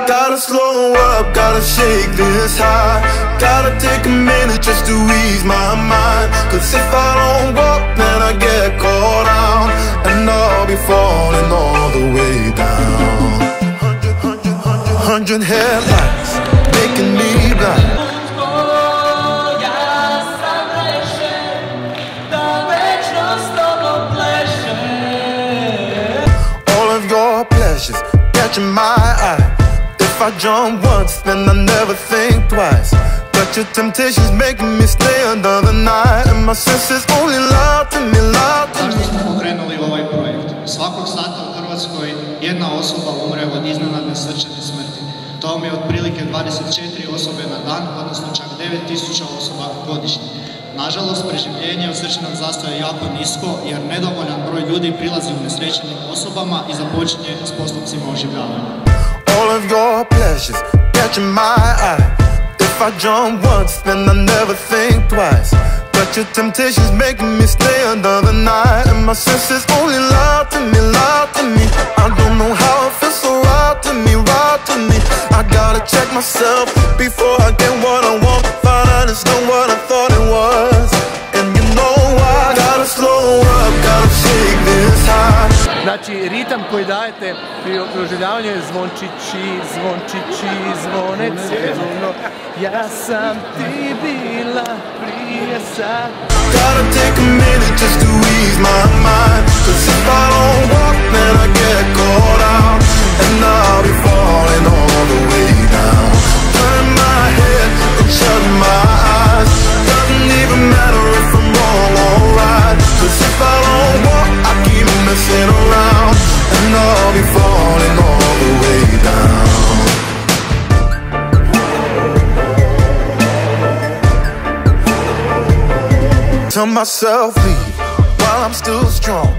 Gotta slow up, gotta shake this high. Gotta take a minute just to ease my mind. Cause if I don't walk, then I get caught out, and I'll be falling all the way down. 100 headlights making me blind. All of your pleasures catching my eye. If I jump once, then I never think twice. But your temptation's making me stay another night, and my senses only lie to me, lie to me. Zašto smo pokrenuli ovaj projekt? Svakog sata u Hrvatskoj jedna osoba umre od iznenadne srčane smrti. To mi je otprilike 24 osobe na dan, odnosno čak 9000 osoba godišnje. Nažalost, preživljenje od srčanog zastoja je jako nisko, jer nedovoljan broj ljudi prilazi unesrećenim osobama i započinje s postupcima oživljavanja. All of your pleasures catching my eye. If I jump once, then I never think twice. But your temptation's making me stay another night, and my senses only lie to me, lie to me. I don't know how it feels so right to me, right to me. I gotta check myself before I get what I want. Find out it's not what I thought it was. And you know I gotta slow up, gotta shake this high. Znači, ritam koji dajete pri proživljavanju je zvončići, zvončići, zvone cjelno. Ja sam ti bila prije sad. Gotta take a minute just to ease my mind. Cause if I don't walk, then I get caught out, and I'll be falling all the way down. Turn my head and shut my eyes. Doesn't even matter if I'm wrong or right. Cause if I don't walk, I keep messing around, and I'll be falling all the way down. Tell myself leave while I'm still strong.